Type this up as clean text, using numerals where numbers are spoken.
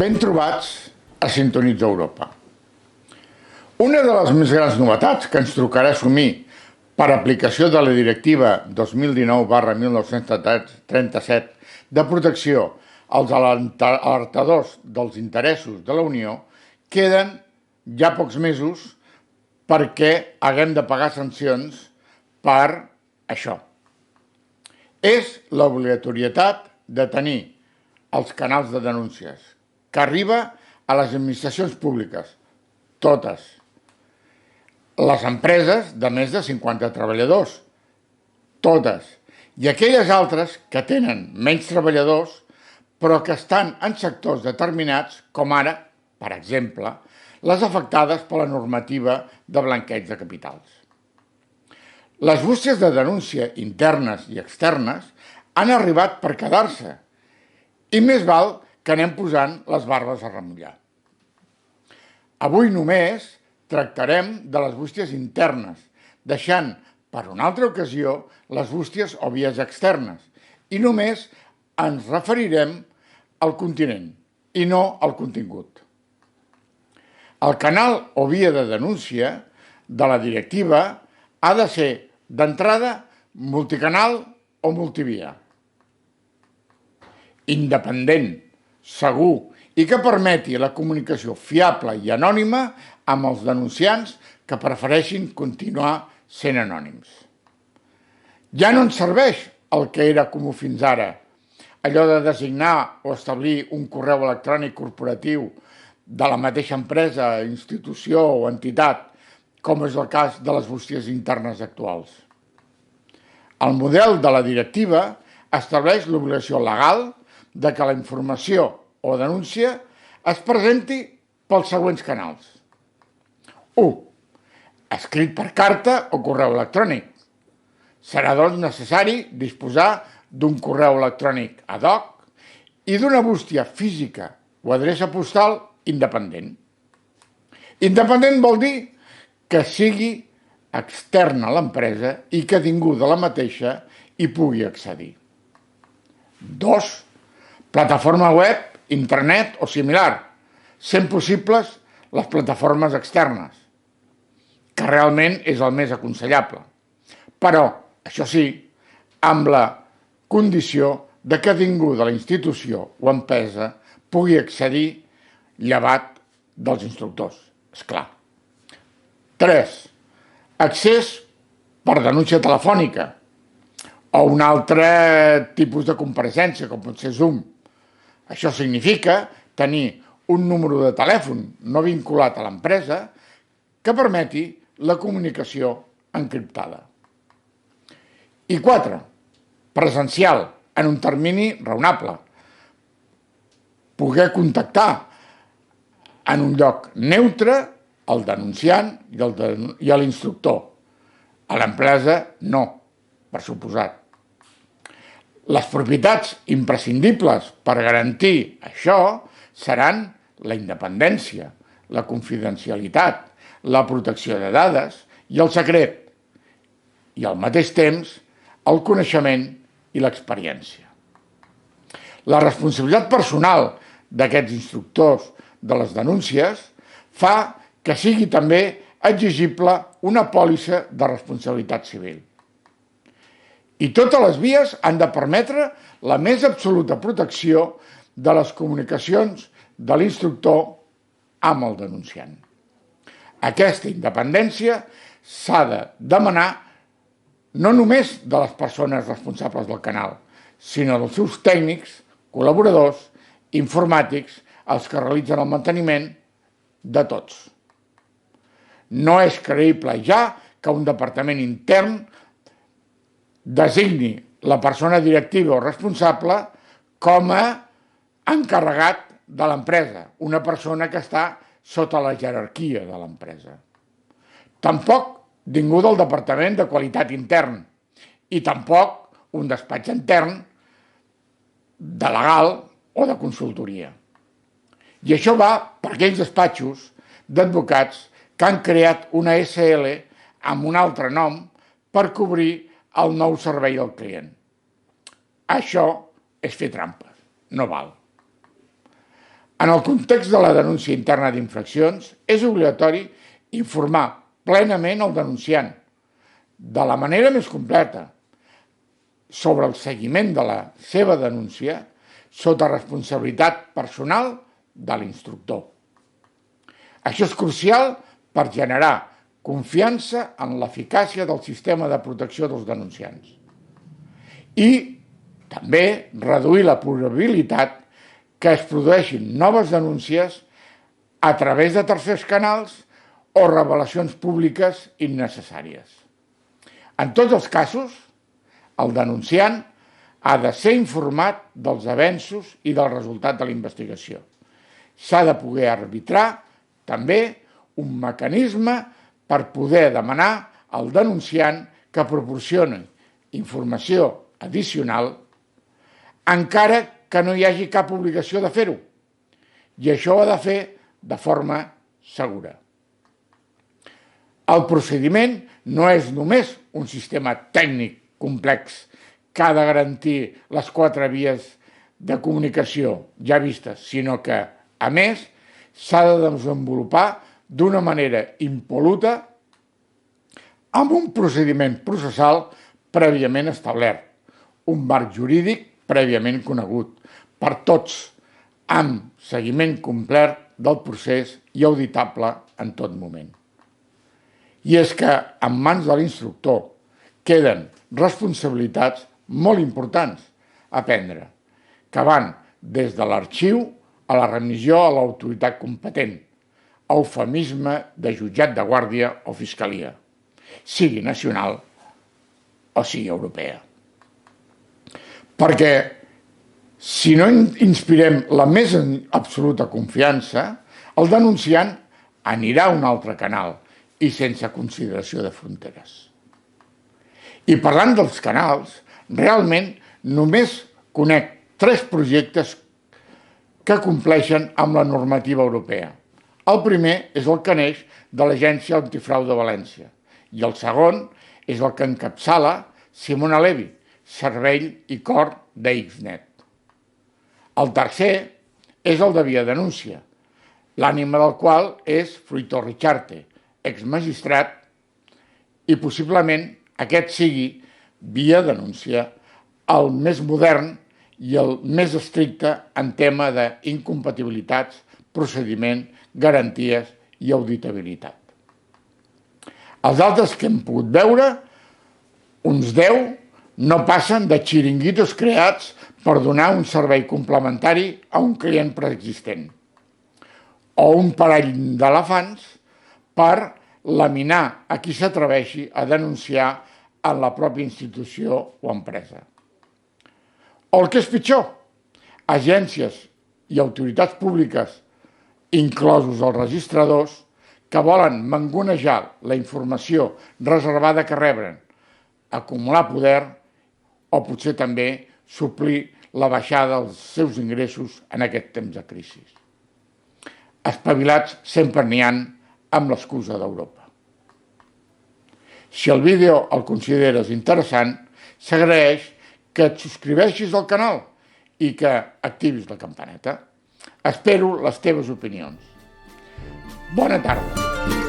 Ben trobats a Sintonitza Europa. Una de les més grans novetats que ens tocarà assumir per aplicació de la Directiva 2019/1937 de protecció als alertadors dels interessos de la Unió queden ja pocs mesos perquè haguem de pagar sancions per això. És l'obligatorietat de tenir els canals de denúncies que arriba a les administracions públiques, totes. Les empreses de més de 50 treballadors, totes. I aquelles altres que tenen menys treballadors però que estan en sectors determinats, com ara, per exemple, les afectades per la normativa de blanqueig de capitals. Les bústies de denúncia internes i externes han arribat per quedar-se i més val que anem posant les barbes a remullar. Avui només tractarem de les bústies internes, deixant per una altra ocasió les bústies o vies externes i només ens referirem al continent i no al contingut. El canal o via de denúncia de la directiva ha de ser, d'entrada, multicanal o multivia, independent, segur i que permeti la comunicació fiable i anònima amb els denunciants que prefereixin continuar sent anònims. Ja no ens serveix el que era comú fins ara, allò de designar o establir un correu electrònic corporatiu de la mateixa empresa, institució o entitat, com és el cas de les bústies internes actuals. El model de la directiva estableix l'obligació legal de que la informació o denúncia es presenti pels següents canals. 1. Escrit per carta o correu electrònic. Serà doncs necessari disposar d'un correu electrònic ad hoc i d'una bústia física o adreça postal independent. Independent vol dir que sigui externa a l'empresa i que ningú de la mateixa hi pugui accedir. 2. Plataforma web, internet o similar, sent possibles les plataformes externes, que realment és el més aconsellable. Però, això sí, amb la condició de que ningú de la institució o empresa pugui accedir llevat dels instructors, esclar. 3. Accés per denúncia telefònica o un altre tipus de compareixença, com pot ser Zoom. Això significa tenir un número de telèfon no vinculat a l'empresa que permeti la comunicació encriptada. I 4. Presencial, en un termini raonable. Poder contactar en un lloc neutre el denunciant i l'instructor. A l'empresa no, per suposat. Les propietats imprescindibles per garantir això seran la independència, la confidencialitat, la protecció de dades i el secret, i al mateix temps el coneixement i l'experiència. La responsabilitat personal d'aquests instructors de les denúncies fa que sigui també exigible una pòlissa de responsabilitat civil. I totes les vies han de permetre la més absoluta protecció de les comunicacions de l'instructor amb el denunciant. Aquesta independència s'ha de demanar no només de les persones responsables del canal, sinó dels seus tècnics, col·laboradors, informàtics, els que realitzen el manteniment, de tots. No és creïble ja que un departament intern designi la persona directiva o responsable com a encarregat de l'empresa, una persona que està sota la jerarquia de l'empresa. Tampoc ningú del departament de qualitat intern i tampoc un despatx intern de legal o de consultoria. I això va per aquells despatxos d'advocats que han creat una SL amb un altre nom per cobrir el nou servei al client. Això és fer trampes, no val. En el context de la denúncia interna d'infraccions, és obligatori informar plenament el denunciant, de la manera més completa, sobre el seguiment de la seva denúncia sota responsabilitat personal de l'instructor. Això és crucial per generar confiança en l'eficàcia del sistema de protecció dels denunciants i també reduir la probabilitat que es produeixin noves denúncies a través de tercers canals o revelacions públiques innecessàries. En tots els casos, el denunciant ha de ser informat dels avenços i del resultat de la investigació. S'ha de poder arbitrar també un mecanisme per poder demanar al denunciant que proporcioni informació addicional encara que no hi hagi cap obligació de fer-ho. I això ho ha de fer de forma segura. El procediment no és només un sistema tècnic complex que ha de garantir les 4 vies de comunicació ja vistes, sinó que, a més, s'ha de desenvolupar d'una manera impol·luta amb un procediment processal prèviament establert, un marc jurídic prèviament conegut per tots, amb seguiment complet del procés i auditable en tot moment. I és que en mans de l'instructor queden responsabilitats molt importants a prendre, que van des de l'arxiu a la remissió a l'autoritat competent, eufemisme de jutjat de guàrdia o fiscalia, sigui nacional o sigui europea. Perquè si no inspirem la més absoluta confiança, el denunciant anirà a un altre canal i sense consideració de fronteres. I parlant dels canals, realment només conec 3 projectes que compleixen amb la normativa europea. El primer és el que neix de l'Agència Antifrau de València i el segon és el que encapçala Simona Levi, cervell i cor d'Xnet. El tercer és el de Via Denúncia, l'ànima del qual és Fruito Richarte, exmagistrat, i possiblement aquest sigui Via Denúncia el més modern i el més estricte en tema d'incompatibilitats, procediment, garanties i auditabilitat. Els altres que hem pogut veure, uns 10, no passen de xiringuitos creats per donar un servei complementari a un client preexistent o un parell d'elefants per laminar a qui s'atreveixi a denunciar en la pròpia institució o empresa. O el que és pitjor, agències i autoritats públiques, inclosos els registradors, que volen mangonejar la informació reservada que reben, acumular poder o potser també suplir la baixada dels seus ingressos en aquest temps de crisi. Espavilats sempre n'hi ha amb l'excusa d'Europa. Si el vídeo el consideres interessant, s'agraeix que et subscriveixis al canal i que activis la campaneta. Espero les teves opinions. Bona tarda.